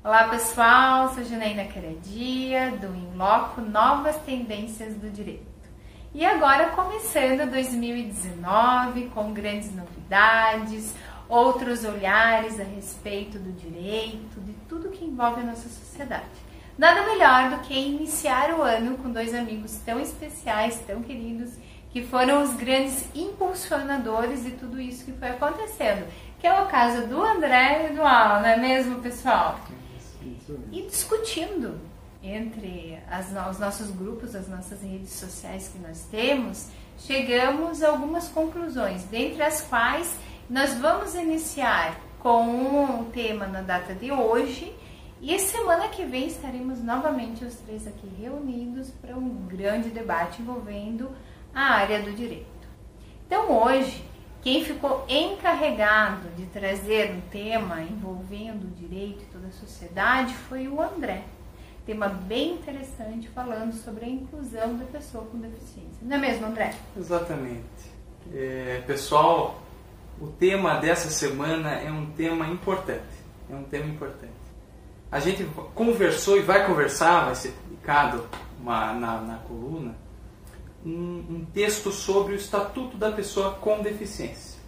Olá pessoal, sou Janaína Queradia, do In Loco Novas Tendências do Direito. E agora começando 2019 com grandes novidades, outros olhares a respeito do direito, de tudo que envolve a nossa sociedade. Nada melhor do que iniciar o ano com dois amigos tão especiais, tão queridos, que foram os grandes impulsionadores de tudo isso que foi acontecendo, que é o caso do André e do Alan, não é mesmo, pessoal? E discutindo entre os nossos grupos, as nossas redes sociais que nós temos, chegamos a algumas conclusões, dentre as quais nós vamos iniciar com um tema na data de hoje e semana que vem estaremos novamente os três aqui reunidos para um grande debate envolvendo a área do direito. Então hoje, quem ficou encarregado de trazer um tema envolvendo o direito e toda a sociedade foi o André. Tema bem interessante falando sobre a inclusão da pessoa com deficiência. Não é mesmo, André? Exatamente. Pessoal, o tema dessa semana é um tema importante. A gente conversou e vai conversar, vai ser publicado na coluna, um texto sobre o Estatuto da Pessoa com Deficiência.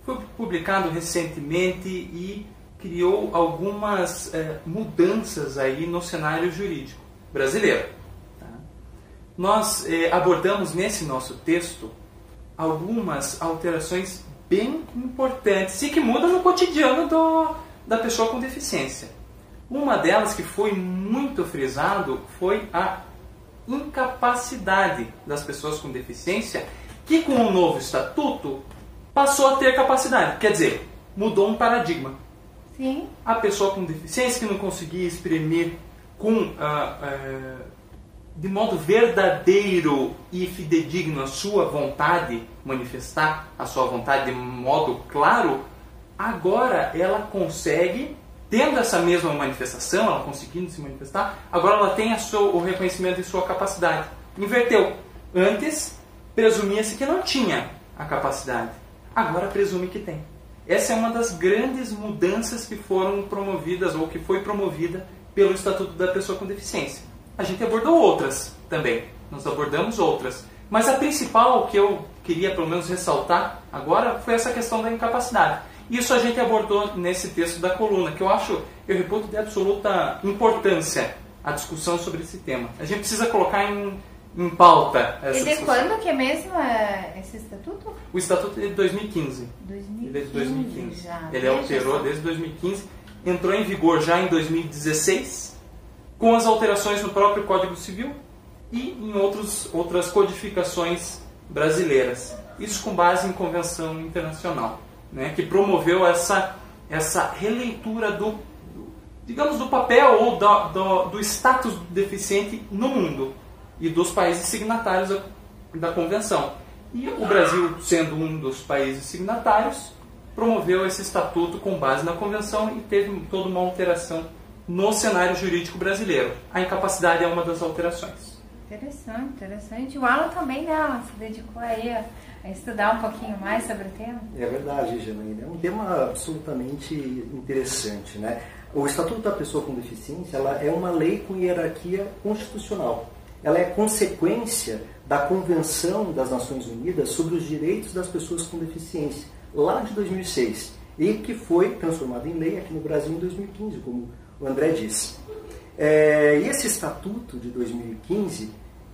Foi publicado recentemente e criou algumas mudanças aí no cenário jurídico brasileiro. Tá? Nós abordamos nesse nosso texto algumas alterações bem importantes e que mudam no cotidiano da pessoa com deficiência. Uma delas que foi muito frisado foi a incapacidade das pessoas com deficiência, que com o novo estatuto passou a ter capacidade. Quer dizer, mudou um paradigma. Sim. A pessoa com deficiência que não conseguia exprimir de modo verdadeiro e fidedigno a sua vontade, manifestar a sua vontade de modo claro, agora ela consegue, tendo essa mesma manifestação, ela conseguindo se manifestar, agora ela tem o reconhecimento de sua capacidade. Inverteu. Antes, presumia-se que não tinha a capacidade. Agora presume que tem. Essa é uma das grandes mudanças que foram promovidas, ou que foi promovida pelo Estatuto da Pessoa com Deficiência. A gente abordou outras também. Nós abordamos outras. Mas a principal que eu queria pelo menos ressaltar agora foi essa questão da incapacidade. Isso a gente abordou nesse texto da coluna, que eu reputo de absoluta importância a discussão sobre esse tema. A gente precisa colocar em pauta essa discussão. E de quando que é mesmo esse estatuto? O estatuto é de 2015. Ele é de 2015. Já. Ele alterou desde 2015, entrou em vigor já em 2016, com as alterações no próprio Código Civil e em outras codificações brasileiras. Isso com base em convenção internacional. Né, que promoveu essa releitura do papel ou do status do deficiente no mundo e dos países signatários da Convenção. E o Brasil, sendo um dos países signatários, promoveu esse estatuto com base na Convenção e teve toda uma alteração no cenário jurídico brasileiro. A incapacidade é uma das alterações. Interessante. O Alan também, né, se dedicou aí a estudar um pouquinho mais sobre o tema. É verdade, Janaína. É um tema absolutamente interessante, né? O Estatuto da Pessoa com Deficiência, ela é uma lei com hierarquia constitucional. Ela é consequência da Convenção das Nações Unidas sobre os Direitos das Pessoas com Deficiência, lá de 2006, e que foi transformada em lei aqui no Brasil em 2015, como o André disse. E esse Estatuto de 2015,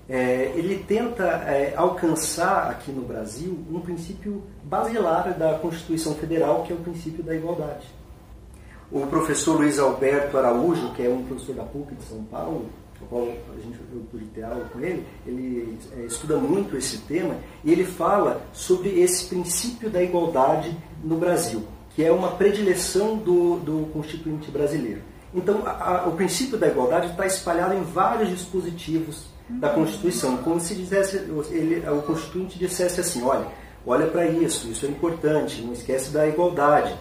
ele tenta alcançar aqui no Brasil um princípio basilar da Constituição Federal, que é o princípio da igualdade. O professor Luiz Alberto Araújo, que é um professor da PUC de São Paulo, o qual eu pude ter aula com ele estuda muito esse tema, e ele fala sobre esse princípio da igualdade no Brasil, que é uma predileção do Constituinte brasileiro. Então, o princípio da igualdade está espalhado em vários dispositivos da Constituição, como se o Constituinte dissesse assim, olha para isso é importante, não esquece da igualdade.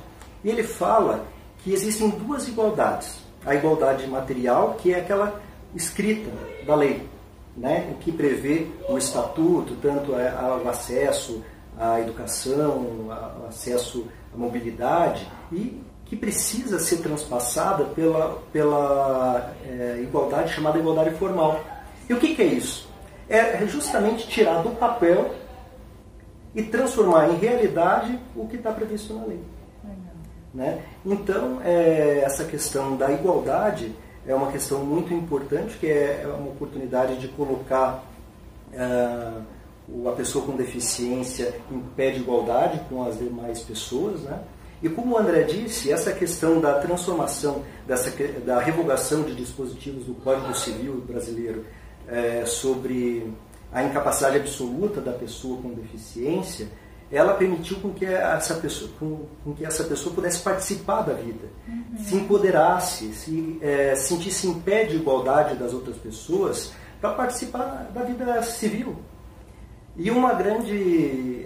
E ele fala que existem duas igualdades. A igualdade material, que é aquela escrita da lei, né, o que prevê o estatuto, tanto o acesso à educação, o acesso à mobilidade, e que precisa ser transpassada pela igualdade chamada igualdade formal. E o que é isso? É justamente tirar do papel e transformar em realidade o que está previsto na lei. Né? Então, essa questão da igualdade é uma questão muito importante, que é uma oportunidade de colocar a pessoa com deficiência em pé de igualdade com as demais pessoas, né? E como o André disse, essa questão da transformação, da revogação de dispositivos do Código Civil brasileiro sobre a incapacidade absoluta da pessoa com deficiência, ela permitiu com que essa pessoa pudesse participar da vida, se empoderasse, se sentisse em pé de igualdade das outras pessoas para participar da vida civil. E uma grande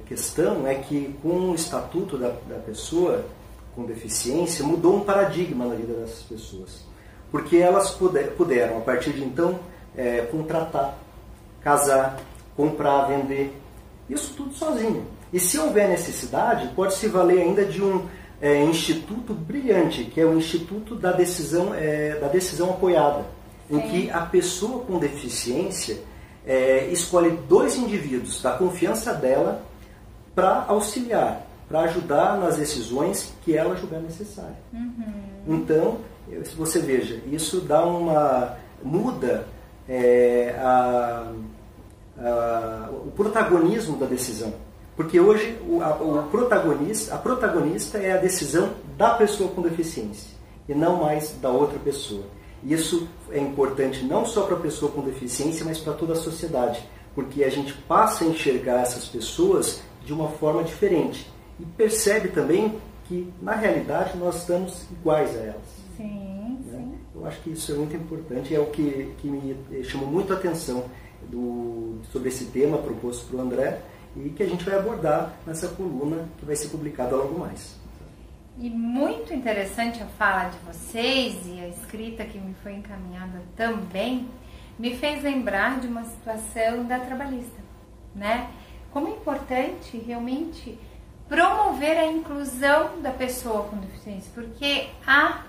questão é que com o Estatuto da Pessoa com Deficiência mudou um paradigma na vida dessas pessoas, porque elas puderam, a partir de então, contratar, casar, comprar, vender, isso tudo sozinho. E se houver necessidade, pode se valer ainda de um instituto brilhante, que é o Instituto da Decisão Apoiada, em que a pessoa com deficiência escolhe 2 indivíduos da confiança dela para auxiliar, para ajudar nas decisões que ela julgar necessárias. Então, se você veja, isso muda o protagonismo da decisão. Porque hoje a protagonista é a decisão da pessoa com deficiência e não mais da outra pessoa. Isso é importante não só para a pessoa com deficiência, mas para toda a sociedade, porque a gente passa a enxergar essas pessoas de uma forma diferente e percebe também que, na realidade, nós estamos iguais a elas. Sim, né? sim. Eu acho que isso é muito importante, é o que me chamou muito a atenção sobre esse tema proposto para o André e que a gente vai abordar nessa coluna que vai ser publicada logo mais. E muito interessante a fala de vocês e a escrita que me foi encaminhada também me fez lembrar de uma situação da trabalhista, né? Como é importante realmente promover a inclusão da pessoa com deficiência, porque há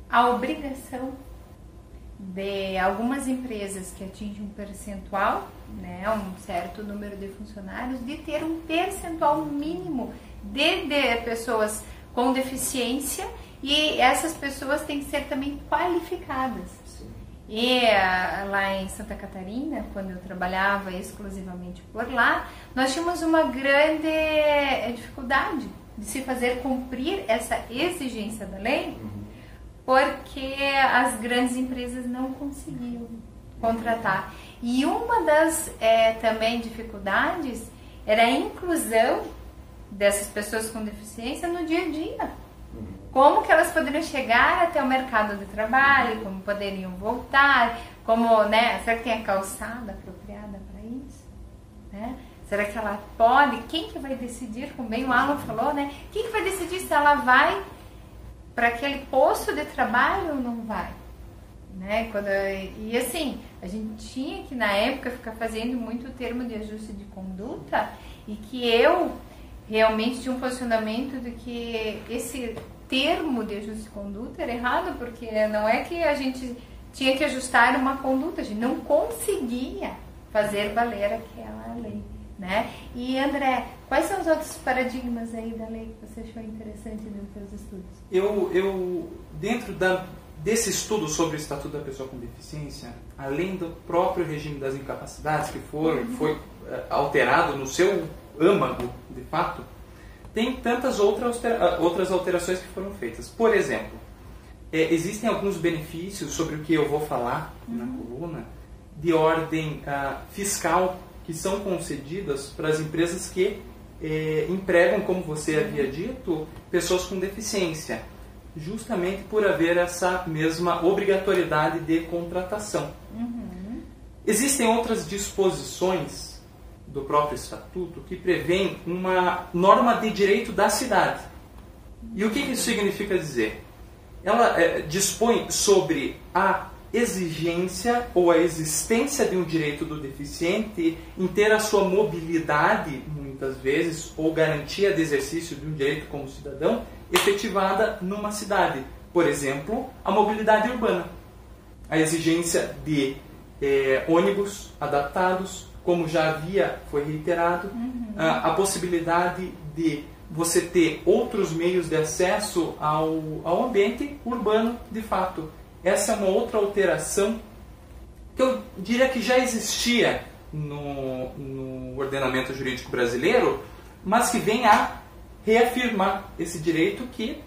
a obrigação de algumas empresas que atingem um percentual, né, um certo número de funcionários, de ter um percentual mínimo de pessoas com deficiência, e essas pessoas têm que ser também qualificadas. Sim. E lá em Santa Catarina, quando eu trabalhava exclusivamente por lá, nós tínhamos uma grande dificuldade de se fazer cumprir essa exigência da lei, porque as grandes empresas não conseguiam contratar. E uma das também dificuldades era a inclusão dessas pessoas com deficiência no dia a dia. Como que elas poderiam chegar até o mercado de trabalho, como poderiam voltar, como, né, será que tem a calçada apropriada para isso? Né? Será que ela pode? Quem que vai decidir, como bem o Alan falou, né? Quem que vai decidir se ela vai para aquele posto de trabalho ou não vai? Né? E assim, a gente tinha que na época ficar fazendo muito termo de ajuste de conduta, e que eu realmente tinha um posicionamento de que esse termo de ajuste de conduta era errado, porque não é que a gente tinha que ajustar uma conduta, a gente não conseguia fazer valer aquela lei, né? E André, quais são os outros paradigmas aí da lei que você achou interessante nos seus estudos? Eu dentro desse estudo sobre o Estatuto da Pessoa com Deficiência, além do próprio regime das incapacidades, que foi alterado no seu âmago, de fato, tem tantas outras alterações que foram feitas. Por exemplo, existem alguns benefícios sobre o que eu vou falar na coluna, de ordem fiscal, que são concedidas para as empresas que empregam, como você havia dito, pessoas com deficiência, justamente por haver essa mesma obrigatoriedade de contratação. Existem outras disposições do próprio Estatuto que prevêem uma norma de direito da cidade. E o que isso significa dizer? Ela dispõe sobre a exigência ou a existência de um direito do deficiente em ter a sua mobilidade, muitas vezes, ou garantia de exercício de um direito como cidadão, efetivada numa cidade. Por exemplo, a mobilidade urbana. A exigência de ônibus adaptados, como já foi reiterado, a possibilidade de você ter outros meios de acesso ao ambiente urbano de fato. Essa é uma outra alteração que eu diria que já existia no ordenamento jurídico brasileiro, mas que vem a reafirmar esse direito que,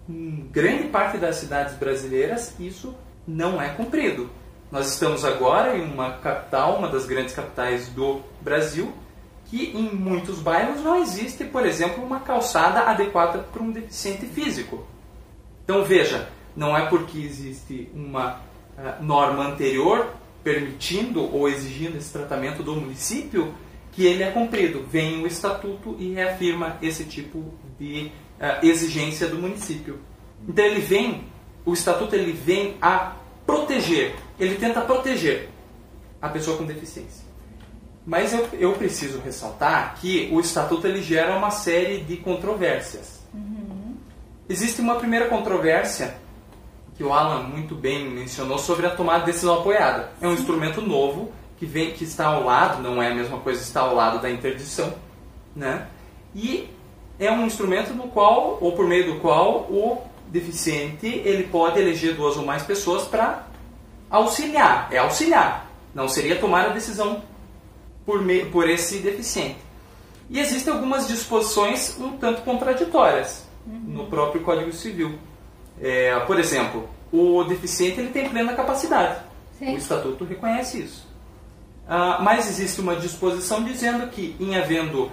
em grande parte das cidades brasileiras, isso não é cumprido. Nós estamos agora em uma capital, uma das grandes capitais do Brasil, que em muitos bairros não existe, por exemplo, uma calçada adequada para um deficiente físico. Então veja, não é porque existe uma norma anterior permitindo ou exigindo esse tratamento do município que ele é cumprido. Vem o Estatuto e reafirma esse tipo de exigência do município. Então o Estatuto ele vem a proteger, ele tenta proteger a pessoa com deficiência. Mas eu preciso ressaltar que o Estatuto ele gera uma série de controvérsias. Existe uma primeira controvérsia que o Alan muito bem mencionou sobre a tomada de decisão apoiada. É um instrumento novo que está ao lado, não é a mesma coisa estar ao lado da interdição, né? E é um instrumento no qual, ou por meio do qual, o deficiente ele pode eleger 2 ou mais pessoas para auxiliar. É auxiliar, não seria tomar a decisão por esse deficiente. E existem algumas disposições um tanto contraditórias no próprio Código Civil. Por exemplo, o deficiente ele tem plena capacidade. Sim. O Estatuto reconhece isso. Mas existe uma disposição dizendo que, em havendo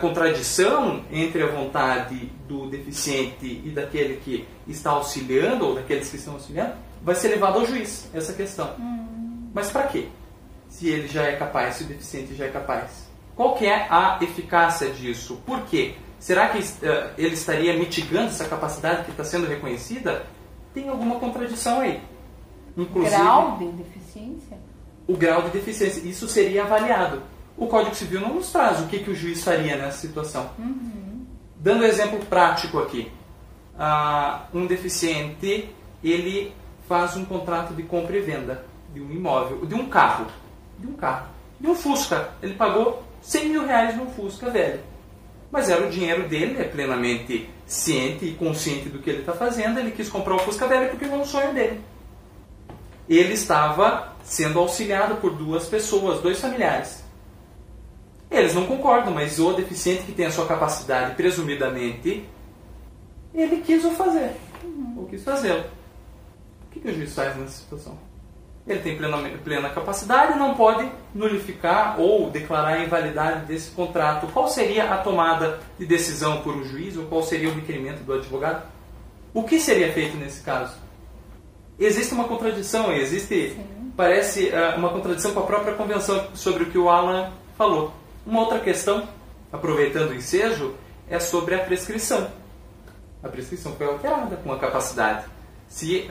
contradição entre a vontade do deficiente e daquele que está auxiliando, ou daqueles que estão auxiliando, vai ser levado ao juiz essa questão. Mas para quê? Se ele já é capaz, se o deficiente já é capaz. Qual que é a eficácia disso? Por quê? Será que ele estaria mitigando essa capacidade que está sendo reconhecida? Tem alguma contradição aí. Inclusive, grau de deficiência? O grau de deficiência. Isso seria avaliado. O Código Civil não nos traz o que o juiz faria nessa situação. Dando um exemplo prático aqui. Um deficiente, ele faz um contrato de compra e venda de um imóvel, de um carro, de um Fusca. Ele pagou 100 mil reais num Fusca velho. Mas era o dinheiro dele, é plenamente ciente e consciente do que ele está fazendo. Ele quis comprar o Fusca velho porque era um sonho dele. Ele estava sendo auxiliado por 2 pessoas, 2 familiares. Eles não concordam, mas o deficiente que tem a sua capacidade, presumidamente, ele quis o fazer, ou quis fazê-lo. O que o juiz faz nessa situação? Ele tem plena capacidade, não pode nulificar ou declarar a invalidade desse contrato. Qual seria a tomada de decisão por um juiz, ou qual seria o requerimento do advogado? O que seria feito nesse caso? Existe uma contradição, parece uma contradição com a própria convenção sobre o que o Alan falou. Uma outra questão, aproveitando o ensejo, é sobre a prescrição. A prescrição foi alterada com a capacidade. Se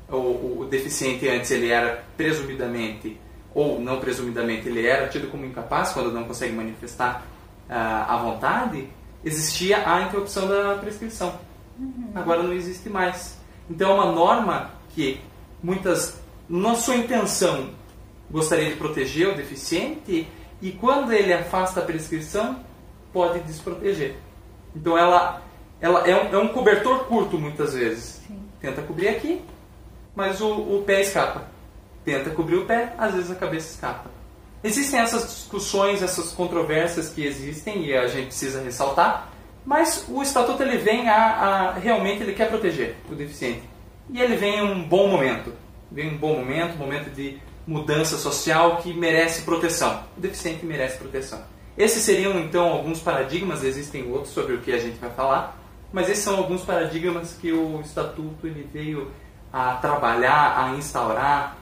o deficiente antes ele era presumidamente, ou não presumidamente, ele era tido como incapaz quando não consegue manifestar a vontade, existia a interrupção da prescrição. Agora não existe mais. Então é uma norma que na sua intenção, gostaria de proteger o deficiente, e quando ele afasta a prescrição, pode desproteger. Então ela é um cobertor curto muitas vezes. Sim. Tenta cobrir aqui, mas o pé escapa. Tenta cobrir o pé, às vezes a cabeça escapa. Existem essas discussões, essas controvérsias que existem e a gente precisa ressaltar, mas o Estatuto ele vem realmente ele quer proteger o deficiente. E ele vem em um bom momento. Vem um bom momento, momento de mudança social que merece proteção. O deficiente merece proteção. Esses seriam então alguns paradigmas, existem outros sobre o que a gente vai falar, mas esses são alguns paradigmas que o Estatuto ele veio a trabalhar, a instaurar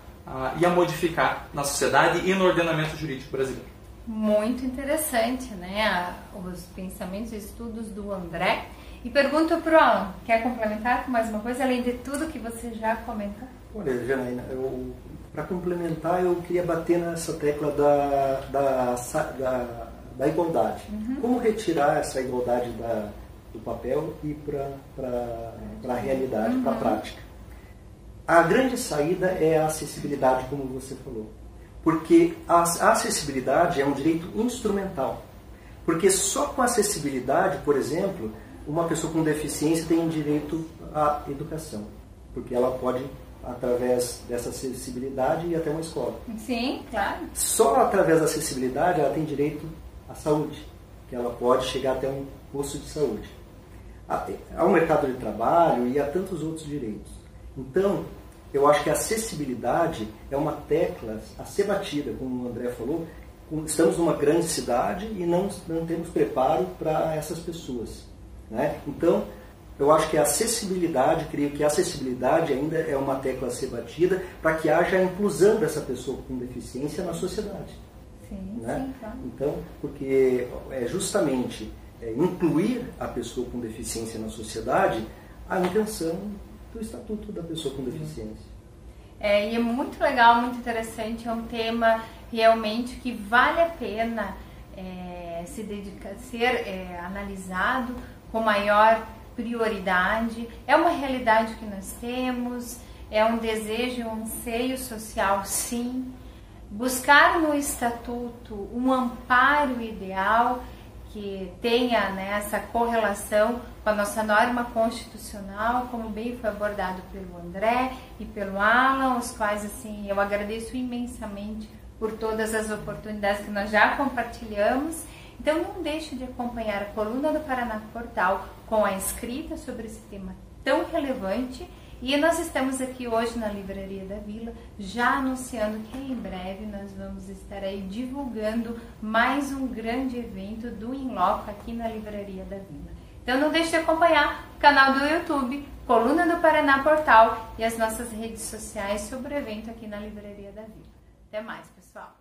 e a modificar na sociedade e no ordenamento jurídico brasileiro. Muito interessante, né? Os pensamentos e estudos do André. E pergunto para o Alan, quer complementar com mais uma coisa, além de tudo que você já comentou? Olha, Janaína, para complementar, eu queria bater nessa tecla da igualdade. Como retirar essa igualdade do papel e para a realidade, para a prática? A grande saída é a acessibilidade, como você falou. Porque a acessibilidade é um direito instrumental. Porque só com acessibilidade, por exemplo, uma pessoa com deficiência tem direito à educação. Porque ela pode, através dessa acessibilidade, ir até uma escola. Sim, claro. Só através da acessibilidade ela tem direito à saúde. Que ela pode chegar até um posto de saúde. Ao mercado de trabalho e a tantos outros direitos. Então, eu acho que a acessibilidade é uma tecla a ser batida, como o André falou. Estamos numa grande cidade e não temos preparo para essas pessoas, né? Então, eu acho que a acessibilidade, creio que a acessibilidade ainda é uma tecla a ser batida para que haja a inclusão dessa pessoa com deficiência na sociedade. Sim, né? sim, claro. Então, porque é justamente incluir a pessoa com deficiência na sociedade a intenção do Estatuto da Pessoa com Deficiência. E é muito legal, muito interessante, é um tema realmente que vale a pena ser analisado com maior prioridade. É uma realidade que nós temos, é um desejo, um anseio social, sim. Buscar no Estatuto um amparo ideal que tenha, né, essa correlação com a nossa norma constitucional, como bem foi abordado pelo André e pelo Alan, os quais assim eu agradeço imensamente por todas as oportunidades que nós já compartilhamos. Então não deixe de acompanhar a Coluna do Paraná Portal com a escrita sobre esse tema tão relevante. E nós estamos aqui hoje na Livraria da Vila, já anunciando que em breve nós vamos estar aí divulgando mais um grande evento do In Loco aqui na Livraria da Vila. Então não deixe de acompanhar o canal do YouTube, Coluna do Paraná Portal e as nossas redes sociais sobre o evento aqui na Livraria da Vila. Até mais, pessoal!